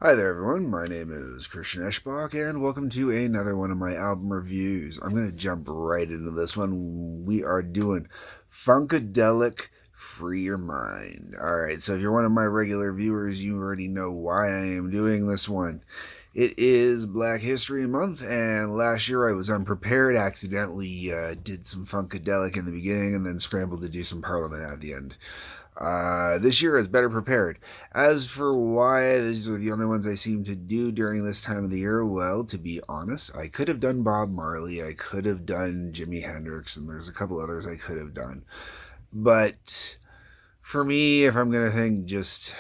Hi there, everyone. My name is Christian Eschbach, and welcome to another one of my album reviews. I'm going to jump right into this one. We are doing Funkadelic Free Your Mind. Alright, so if you're one of my regular viewers, you already know why I am doing this one. It is Black History Month, and last year I was unprepared, accidentally did some Funkadelic in the beginning, and then scrambled to do some Parliament at the end. This year is better prepared. As for why these are the only ones I seem to do during this time of the year, well, to be honest, I could have done Bob Marley, I could have done Jimi Hendrix, and there's a couple others I could have done. But for me, if I'm going to think just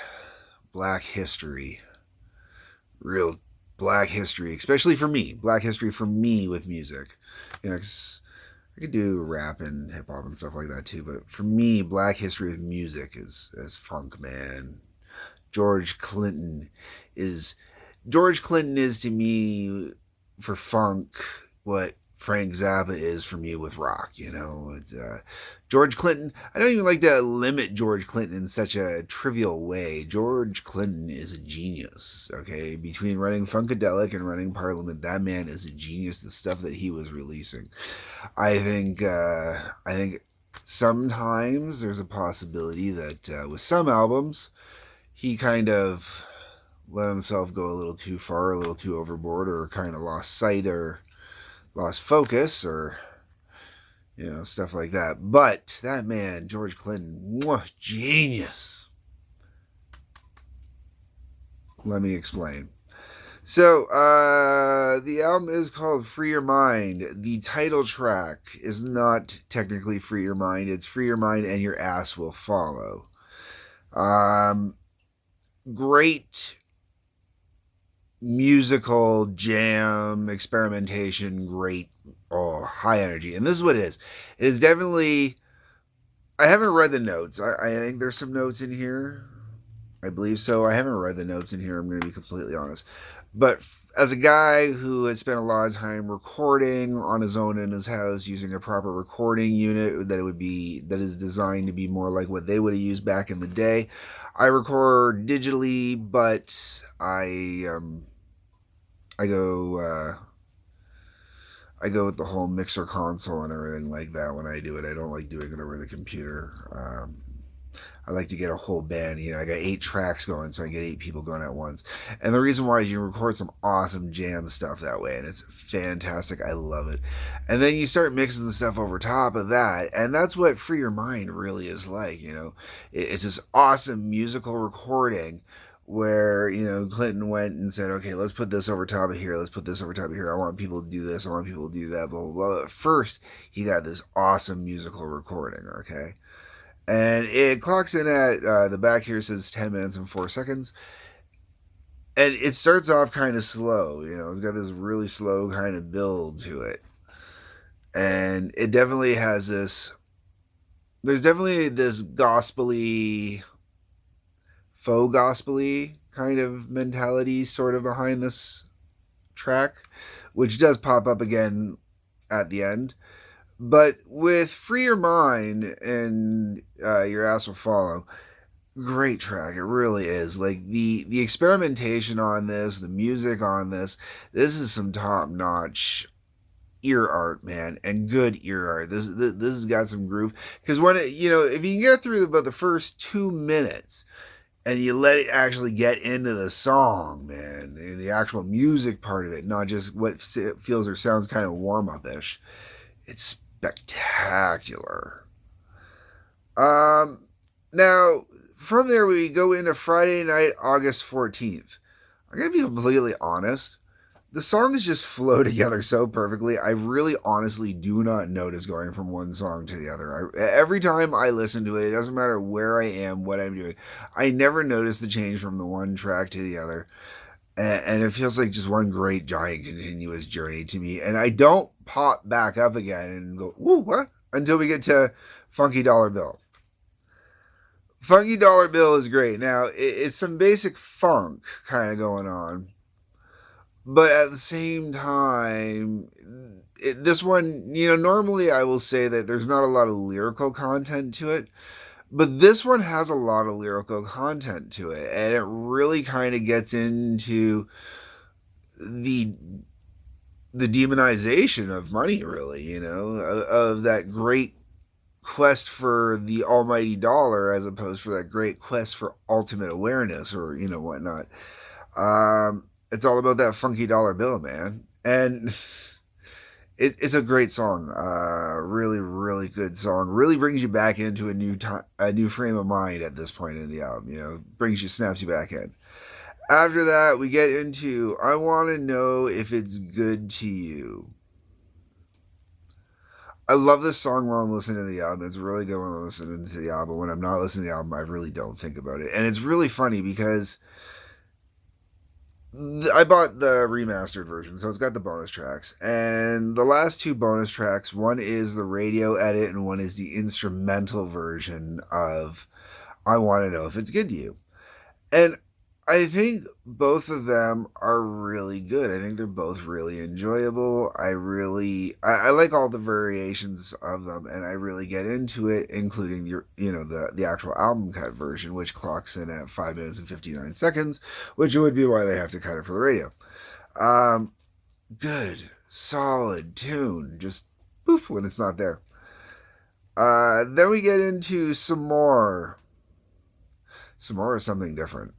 black history, real black history, especially for me, black history for me with music, you know, 'cause I could do rap and hip hop and stuff like that too, but for me, Black history with music is funk, man. George Clinton is George Clinton is to me for funk what Frank Zappa is for me with rock. It's George Clinton. I don't even like to limit George Clinton in such a trivial way. George Clinton is a genius. Okay, between running Funkadelic and running Parliament, that man is a genius. The stuff that he was releasing, I think sometimes there's a possibility that with some albums he kind of let himself go a little too far, a little too overboard, or kind of lost sight or lost focus, or stuff like that. But that man, George Clinton, mwah, genius. Let me explain. So, the album is called Free Your Mind. The title track is not technically Free Your Mind, it's Free Your Mind and Your Ass Will Follow. Um, Great musical jam experimentation, great, high energy. And this is what it is. It is definitely, I haven't read the notes. I think there's some notes in here. I believe so. I haven't read the notes in here, I'm going to be completely honest. But as a guy who has spent a lot of time recording on his own in his house using a proper recording unit that is designed to be more like what they would have used back in the day, I record digitally, but I go I go with the whole mixer console and everything like that when I do it. I don't like doing it over the computer. I like to get a whole band. I got 8 tracks going, so I get 8 people going at once. And the reason why is you record some awesome jam stuff that way, and it's fantastic. I love it. And then you start mixing the stuff over top of that, and that's what Free Your Mind really is like. It's this awesome musical recording where Clinton went and said, okay, let's put this over top of here, let's put this over top of here, I want people to do this, I want people to do that, blah blah blah. At first he got this awesome musical recording, okay, and it clocks in at the back here says 10 minutes and 4 seconds, and it starts off kind of slow. It's got this really slow kind of build to it, and it definitely has this, there's definitely this gospely, faux gospely kind of mentality sort of behind this track, which does pop up again at the end. But with Free Your Mind and Your Ass Will Follow, great track. It really is. Like the experimentation on this, the music on this is some top notch ear art, man, and good ear art. This has got some groove. Because when if you can get through about the first 2 minutes and you let it actually get into the song, man, the actual music part of it, not just what feels or sounds kind of warm up ish, it's spectacular. Now, from there, we go into Friday night, August 14th. I'm going to be completely honest. The songs just flow together so perfectly. I really honestly do not notice going from one song to the other. Every time I listen to it, it doesn't matter where I am, what I'm doing, I never notice the change from the one track to the other. And it feels like just one great giant continuous journey to me. And I don't pop back up again and go, woo, what? Until we get to Funky Dollar Bill. Funky Dollar Bill is great. Now, it's some basic funk kind of going on, but at the same time, this one, normally I will say that there's not a lot of lyrical content to it, But this one has a lot of lyrical content to it, and it really kind of gets into the the demonization of money, really, of that great quest for the almighty dollar as opposed for that great quest for ultimate awareness or whatnot. It's all about that funky dollar bill, man, and it's a great song. Really, really good song. Really brings you back into a new frame of mind at this point in the album. Brings you, snaps you back in. After that, we get into "I Want to Know If It's Good to You." I love this song while I'm listening to the album. It's really good when I'm listening to the album. When I'm not listening to the album, I really don't think about it. And it's really funny because I bought the remastered version, so it's got the bonus tracks. And the last two bonus tracks, one is the radio edit and one is the instrumental version of "I Want to Know If It's Good to You." And I think both of them are really good. I think they're both really enjoyable. I like all the variations of them, and I really get into it, including the actual album cut version, which clocks in at 5 minutes and 59 seconds, which would be why they have to cut it for the radio. Um, Good, solid tune, just poof when it's not there. Then we get into some more. Some more is something different.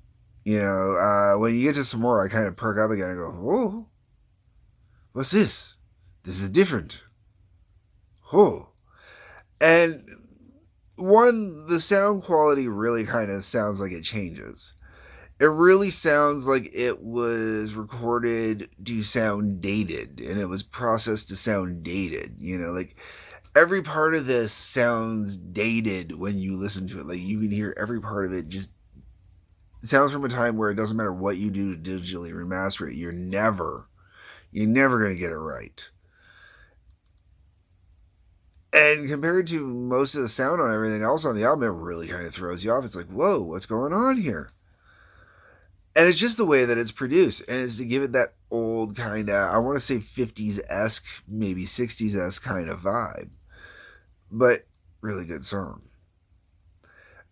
When you get to some more, I kind of perk up again and go, "Oh, what's this? This is different." Oh, and the sound quality really kind of sounds like it changes. It really sounds like it was recorded to sound dated, and it was processed to sound dated. Like every part of this sounds dated when you listen to it. Like you can hear every part of it just sounds from a time where it doesn't matter what you do to digitally remaster it, you're never going to get it right. And compared to most of the sound on everything else on the album, it really kind of throws you off. It's like, whoa, what's going on here? And it's just the way that it's produced, and it's to give it that old kind of, I want to say 50s esque, maybe 60s esque kind of vibe. But really good song.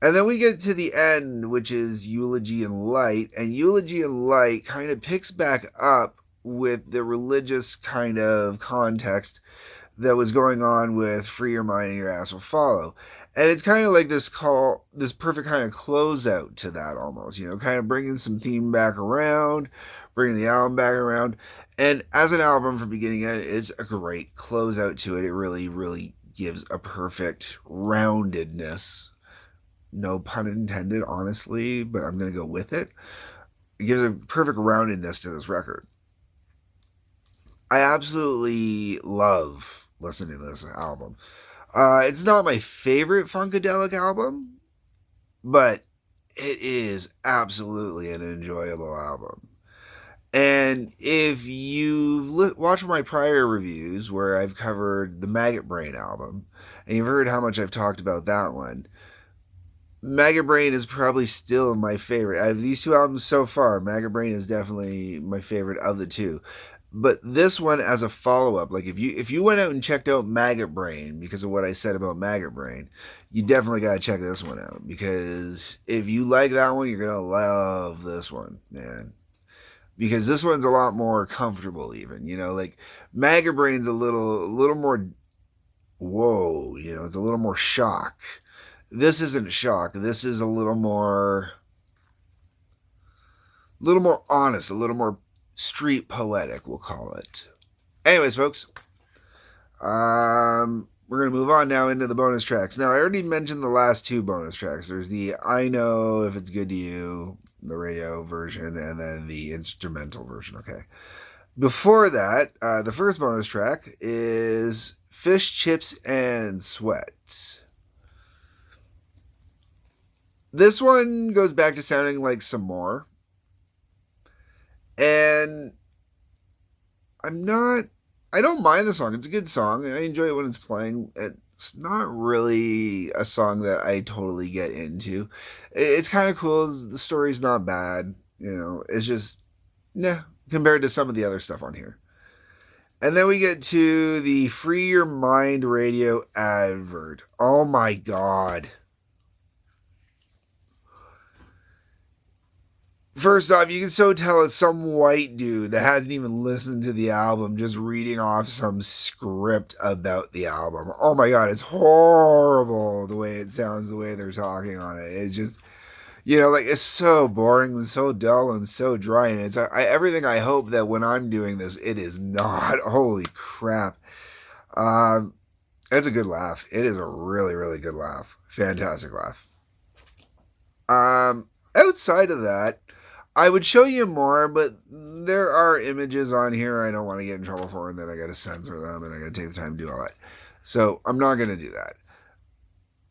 And then we get to the end, which is Eulogy and Light. And Eulogy and Light kind of picks back up with the religious kind of context that was going on with Free Your Mind and Your Ass Will Follow. And it's kind of like this perfect kind of closeout to that almost, kind of bringing some theme back around, bringing the album back around. And as an album from beginning to end, it's a great closeout to it. It really, really gives a perfect roundedness. No pun intended, honestly, but I'm going to go with it. It gives a perfect roundedness to this record. I absolutely love listening to this album. It's not my favorite Funkadelic album, but it is absolutely an enjoyable album. And if you've watched my prior reviews where I've covered the Maggot Brain album, and you've heard how much I've talked about that one, Maggot Brain is probably still my favorite. Out of these two albums so far, Maggot Brain is definitely my favorite of the two. But this one as a follow-up, like if you went out and checked out Maggot Brain because of what I said about Maggot Brain, you definitely gotta check this one out. Because if you like that one, you're gonna love this one, man. Because this one's a lot more comfortable even, like Maggot Brain's a little more whoa, it's a little more shock. This isn't shock. This is a little more honest, a little more street poetic, we'll call it. Anyways, folks, we're gonna move on now into the bonus tracks. Now, I already mentioned the last two bonus tracks. There's the "I Know If It's Good to You," the radio version, and then the instrumental version. Okay. Before that, the first bonus track is "Fish, Chips, and Sweat." This one goes back to sounding like some more. And I don't mind the song. It's a good song. I enjoy it when it's playing. It's not really a song that I totally get into. It's kind of cool. The story's not bad. It's just, yeah, compared to some of the other stuff on here. And then we get to the Free Your Mind radio advert. Oh my God. First off, you can so tell it's some white dude that hasn't even listened to the album just reading off some script about the album. Oh my god, it's horrible the way it sounds, the way they're talking on it. It's just, like it's so boring and so dull and so dry. And it's everything I hope that when I'm doing this, it is not. Holy crap. Um, it's a good laugh. It is a really, really good laugh. Fantastic laugh. Outside of that, I would show you more, but there are images on here I don't want to get in trouble for, and then I got to censor them, and I got to take the time to do all that. So I'm not going to do that.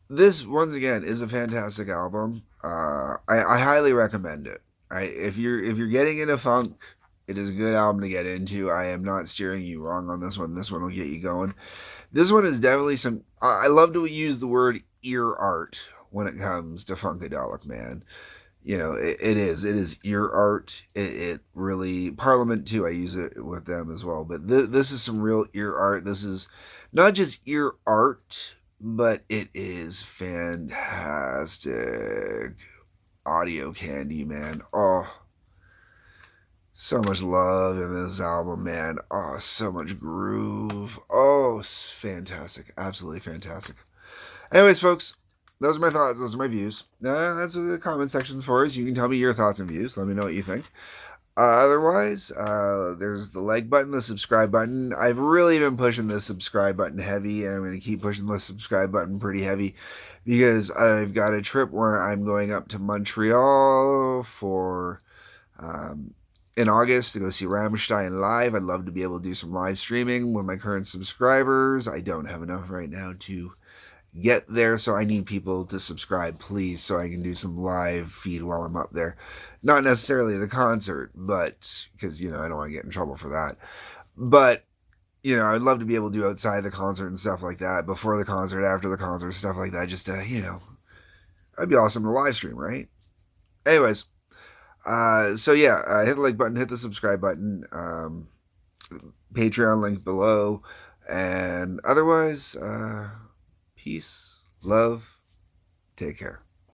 This once again is a fantastic album. I highly recommend it. If you're getting into funk, it is a good album to get into. I am not steering you wrong on this one. This one will get you going. This one is definitely some. I love to use the word ear art when it comes to Funkadelic, man. It is ear art. It really Parliament too. I use it with them as well. But this is some real ear art. This is not just ear art, but it is fantastic audio candy, man. Oh, so much love in this album, man. Oh, so much groove. Oh, fantastic. Absolutely fantastic. Anyways, folks, those are my thoughts. Those are my views. That's what the comment section's for. Is you can tell me your thoughts and views. Let me know what you think. Otherwise, there's the like button, the subscribe button. I've really been pushing the subscribe button heavy, and I'm going to keep pushing the subscribe button pretty heavy because I've got a trip where I'm going up to Montreal for in August to go see Rammstein live. I'd love to be able to do some live streaming with my current subscribers. I don't have enough right now to get there, so I need people to subscribe, please, so I can do some live feed while I'm up there. Not necessarily the concert, but because I don't want to get in trouble for that. But I'd love to be able to do outside the concert and stuff like that, before the concert, after the concert, stuff like that. Just to, that'd be awesome to live stream, right? Anyways, so yeah, hit the like button, hit the subscribe button, Patreon link below, and otherwise, peace, love, take care.